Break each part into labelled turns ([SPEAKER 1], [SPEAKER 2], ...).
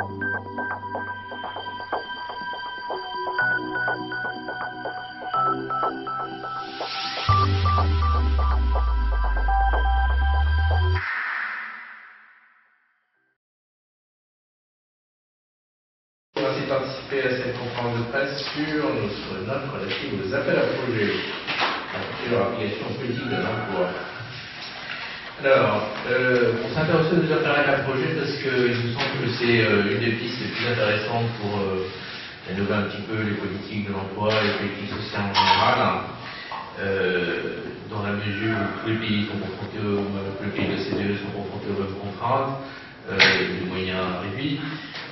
[SPEAKER 1] Merci de participer à cette conférence de presse sur notre note relative aux appels à projets sur l'application politique de l'emploi. Alors, on s'intéresse aux appels à projets parce qu'il nous semble que c'est une des pistes les plus intéressantes pour innover un petit peu les politiques de l'emploi et les politiques sociales en général, dans la mesure où tous les pays sont confrontés tous les pays de l'OCDE sont confrontés aux mêmes contraintes, des moyens réduits,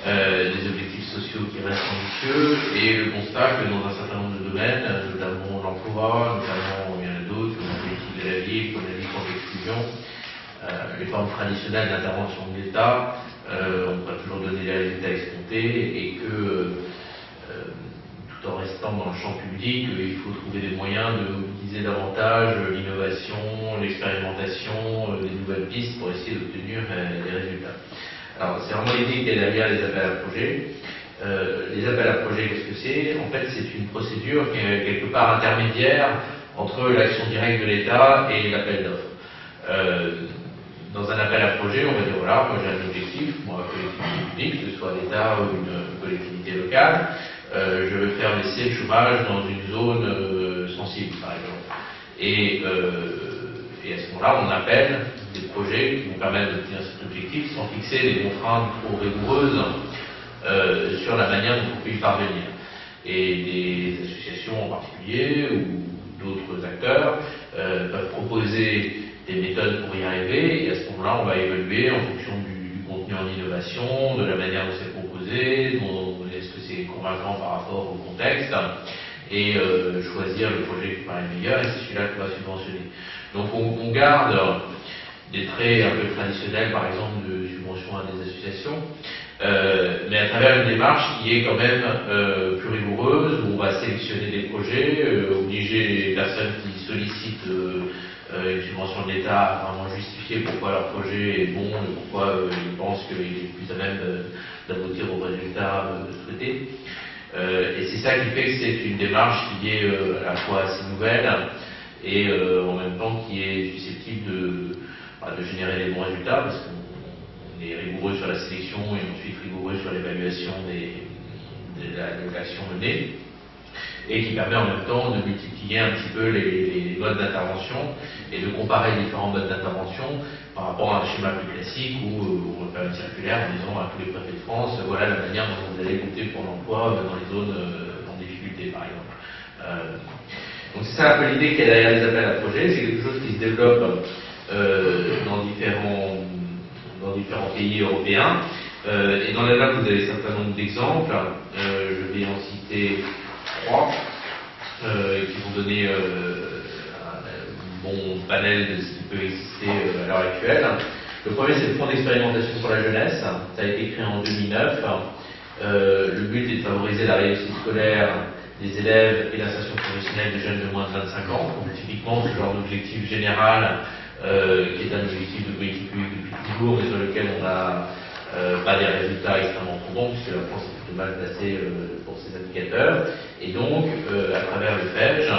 [SPEAKER 1] des objectifs sociaux qui restent ambitieux, et le constat que dans un certain nombre de domaines, notamment l'emploi, notamment il y en a d'autres, comme la politique de la vie, l'économie contre l'exclusion, les formes traditionnelles d'intervention de l'État ont pas toujours donné les résultats escomptés, et que tout en restant dans le champ public, il faut trouver des moyens de mobiliser davantage l'innovation, l'expérimentation, des nouvelles pistes pour essayer d'obtenir des résultats. Alors, c'est vraiment l'idée qui est derrière les appels à projets. Les appels à projets, qu'est-ce que c'est? En fait, c'est une procédure qui est quelque part intermédiaire entre l'action directe de l'État et l'appel d'offres. Dans un appel à projet, on va dire, voilà, moi j'ai un objectif, moi, collectivité publique, que ce soit l'État ou une collectivité locale, je veux faire baisser le chômage dans une zone sensible, par exemple. Et à ce moment-là, on appelle des projets qui vont permettre d'obtenir cet objectif sans fixer des contraintes trop rigoureuses sur la manière dont on peut y parvenir. Et des associations en particulier ou d'autres acteurs peuvent proposer des méthodes pour y arriver, et à ce moment-là, on va évaluer en fonction du contenu en innovation, de la manière dont c'est proposé, est-ce que c'est convaincant par rapport au contexte, et choisir le projet qui paraît le meilleur, et c'est celui-là qu'on va subventionner. Donc on garde des traits un peu traditionnels, par exemple, de subvention à des associations, mais à travers une démarche qui est quand même plus rigoureuse, où on va sélectionner des projets, obliger les personnes qui sollicitent une subvention de l'État à vraiment justifier pourquoi leur projet est bon et pourquoi ils pensent qu'il est plus à même d'aboutir au résultat souhaité. Et c'est ça qui fait que c'est une démarche qui est à la fois assez nouvelle et en même temps qui est susceptible de générer les bons résultats, parce qu'on est rigoureux sur la sélection et ensuite rigoureux sur l'évaluation de l'action menée, et qui permet en même temps de multiplier un petit peu les modes d'intervention et de comparer les différents modes d'intervention par rapport à un schéma plus classique où on va faire une circulaire en disant à tous les préfets de France, voilà la manière dont vous allez lutter pour l'emploi dans les zones en difficulté, par exemple. Donc c'est ça un peu l'idée qu'il y a derrière les appels à projets, c'est quelque chose qui se développe dans différents pays européens. Et dans la lab, vous avez un certain nombre d'exemples. Je vais en citer 3 qui vont donner un bon panel de ce qui peut exister à l'heure actuelle. Le premier, c'est le Fonds d'expérimentation sur la jeunesse. Ça a été créé en 2009. Le but est de favoriser la réussite scolaire des élèves et l'insertion professionnelle des jeunes de moins de 25 ans. Donc, typiquement, ce genre d'objectif général qui est un objectif de politique publique depuis toujours, mais sur lequel on n'a pas des résultats extrêmement probants, puisque la France est plutôt mal placée pour ces indicateurs. Et donc, à travers le FEDGE,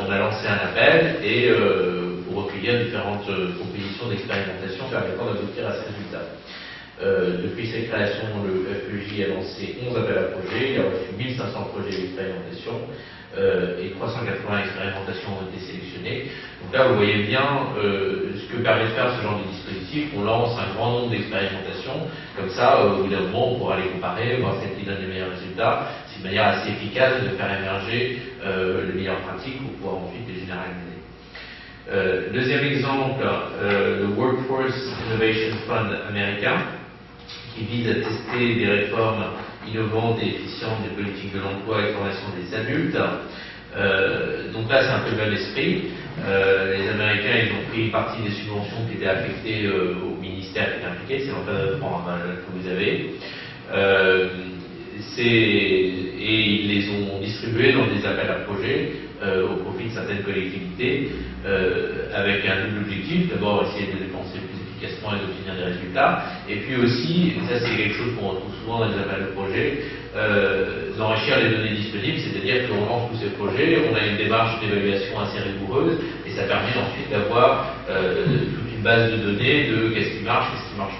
[SPEAKER 1] on a lancé un appel et pour recueillir différentes propositions d'expérimentation permettant d'aboutir à ces résultats. Depuis sa création, le FEJ a lancé 11 appels à projets, il a reçu 1500 projets d'expérimentation et 380 expérimentations ont été sélectionnées. Donc là, vous voyez bien ce que permet de faire ce genre de dispositif. On lance un grand nombre d'expérimentations, comme ça, au bout d'un moment, on pourra les comparer, voir celles qui donnent les meilleurs résultats. C'est une manière assez efficace de faire émerger les meilleures pratiques pour pouvoir ensuite les généraliser. Deuxième exemple, le Workforce Innovation Fund américain, qui vise à tester des réformes innovantes et efficientes des politiques de l'emploi et de formation des adultes. Donc là, c'est un peu le même esprit. Les Américains, ils ont pris une partie des subventions qui étaient affectées au ministère qui est impliqué, c'est l'emploi que vous avez. Et ils les ont distribués dans des appels à projets au profit de certaines collectivités avec un double objectif. D'abord, essayer de dépenser plus efficacement et d'obtenir des résultats. Et puis aussi, et ça c'est quelque chose qu'on retrouve souvent dans les appels de projets, d'enrichir les données disponibles, c'est-à-dire qu'on lance tous ces projets, on a une démarche d'évaluation assez rigoureuse, et ça permet ensuite d'avoir toute une base de données de qu'est-ce qui marche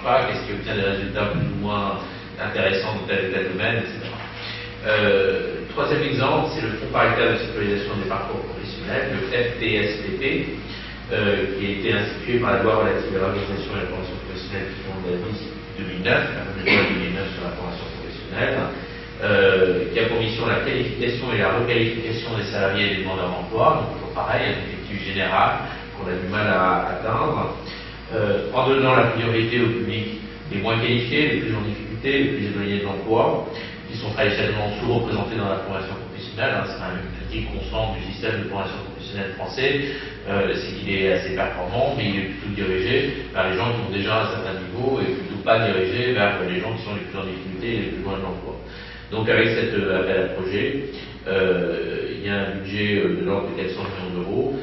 [SPEAKER 1] pas, qu'est-ce qui obtient des résultats plus ou moins intéressants dans tel et tel domaine, etc. Troisième exemple, c'est le Fonds paritaire de sécurisation des parcours professionnels, le FPSPP, qui a été institué par la loi relative à l'organisation et à la formation professionnelle du monde de la vie 2009, la fameuse loi 2009 sur la formation professionnelle, qui a pour mission la qualification et la requalification des salariés et des demandeurs d'emploi, donc toujours pareil, un objectif général qu'on a du mal à atteindre, en donnant la priorité au public les moins qualifiés, les plus en difficulté, les plus éloignés de l'emploi, qui sont traditionnellement sous-représentés dans la formation professionnelle. C'est un critique constante du système de formation professionnelle français, c'est qu'il est assez performant, mais il est plutôt dirigé vers les gens qui ont déjà un certain niveau et plutôt pas dirigé vers les gens qui sont les plus en difficulté et les plus loin de l'emploi. Donc avec cet appel à projet, il y a un budget de l'ordre de 400 millions d'euros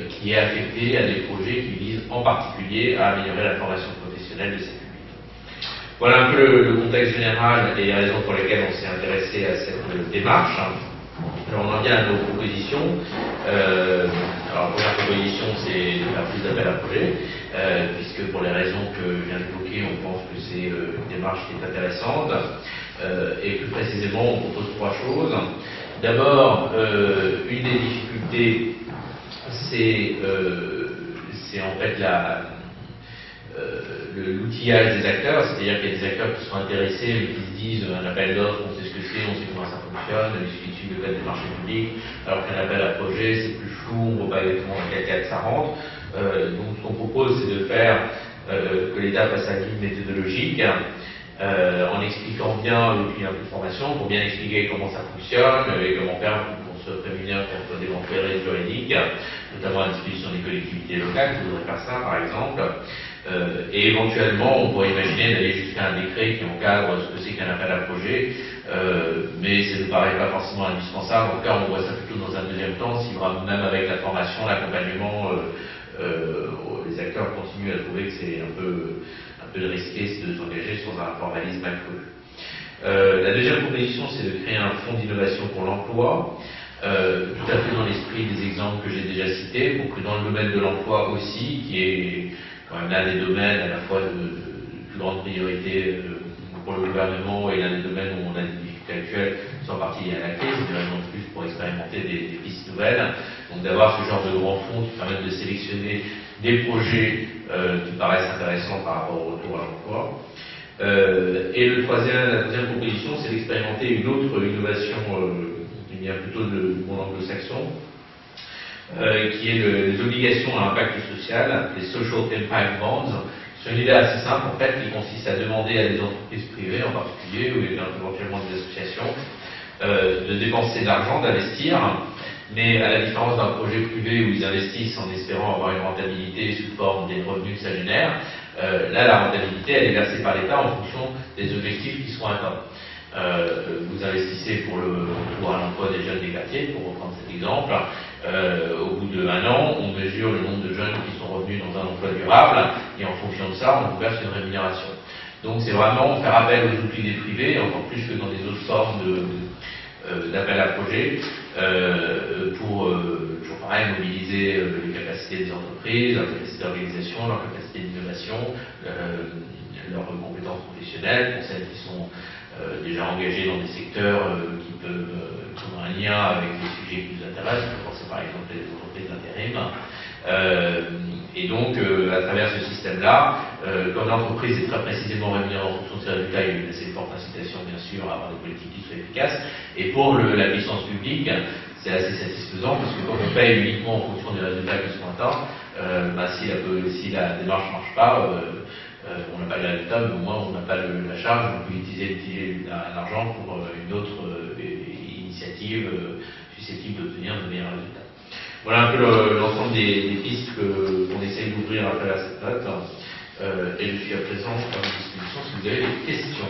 [SPEAKER 1] qui est affecté à des projets qui visent en particulier à améliorer la formation professionnelle de ces publics. Voilà un peu le contexte général et les raisons pour lesquelles on s'est intéressé à cette démarche. Alors on en vient à nos propositions. Alors la première proposition, c'est de faire plus d'appels à projet, puisque pour les raisons que je viens d'évoquer, on pense que c'est une démarche qui est intéressante. Et plus précisément, on propose trois choses. D'abord, une des difficultés, c'est en fait l'outillage des acteurs, c'est-à-dire qu'il y a des acteurs qui sont intéressés mais qui se disent un appel d'offres, on sait ce que c'est, on sait comment ça fonctionne, il suffit de suivre le code des marchés publics, alors qu'un appel à projet c'est plus flou, on ne voit pas exactement dans quel cadre ça rentre. Donc ce qu'on propose c'est de faire que l'État fasse un guide méthodologique en expliquant bien l'outil un peu de formation, pour bien expliquer comment ça fonctionne et comment faire pour se prémunir contre d'éventuels risques juridiques, notamment à disposition des collectivités locales qui voudraient faire ça par exemple. Et éventuellement, on pourrait imaginer d'aller jusqu'à un décret qui encadre ce que c'est qu'un appel à projet, mais ça ne nous paraît pas forcément indispensable. En tout cas, on voit ça plutôt dans un deuxième temps, si vraiment même avec la formation, l'accompagnement, les acteurs continuent à trouver que c'est un peu risqué de s'engager sur un formalisme accru. La deuxième proposition, c'est de créer un fonds d'innovation pour l'emploi, tout à fait dans l'esprit des exemples que j'ai déjà cités, pour que dans le domaine de l'emploi aussi, qui est quand même l'un des domaines à la fois de plus grande priorité pour le gouvernement et l'un des domaines où on a des difficultés actuelles, sans partie liées à la crise, des raisons de plus pour expérimenter des pistes nouvelles. Donc d'avoir ce genre de grands fonds qui permettent de sélectionner des projets qui paraissent intéressants par rapport au retour à l'emploi. Et la troisième proposition, c'est d'expérimenter une autre innovation qui vient plutôt du monde anglo-saxon, qui est les obligations à impact social, les Social Impact Bonds. C'est une idée assez simple en fait qui consiste à demander à des entreprises privées en particulier ou éventuellement des associations de dépenser de l'argent, d'investir, mais à la différence d'un projet privé où ils investissent en espérant avoir une rentabilité sous forme des revenus que ça génère, là la rentabilité elle est versée par l'État en fonction des objectifs qui seront atteints. Vous investissez pour le retour à l'emploi des jeunes des quartiers, pour reprendre cet exemple. Au bout d'1 an, on mesure le nombre de jeunes qui sont revenus dans un emploi durable, et en fonction de ça, on vous verse une rémunération. Donc c'est vraiment faire appel aux outils des privés, encore plus que dans des autres formes d'appel à projet, pour toujours pareil, mobiliser les capacités des entreprises, leur capacité d'organisation, leur capacité d'innovation, leurs compétences professionnelles, pour celles qui sont déjà engagées dans des secteurs qui ont un lien avec les sujets qui nous intéressent, je pense par exemple les entreprises d'intérim. Et donc, à travers ce système-là, comme l'entreprise est très précisément rémunérée en fonction de ses résultats, il y a une assez forte incitation, bien sûr, à avoir des politiques qui soient efficaces. Et pour la puissance publique, c'est assez satisfaisant, parce que quand on paye uniquement en fonction des résultats qui sont atteints, si la démarche ne marche pas, on n'a pas les résultats, mais au moins on n'a pas la charge, on peut utiliser l'argent pour une autre initiative susceptible d'obtenir de meilleurs résultats. Voilà un peu l'ensemble des pistes qu'on essaye d'ouvrir à travers cette note. Et je suis à présent à votre disposition si vous avez des questions.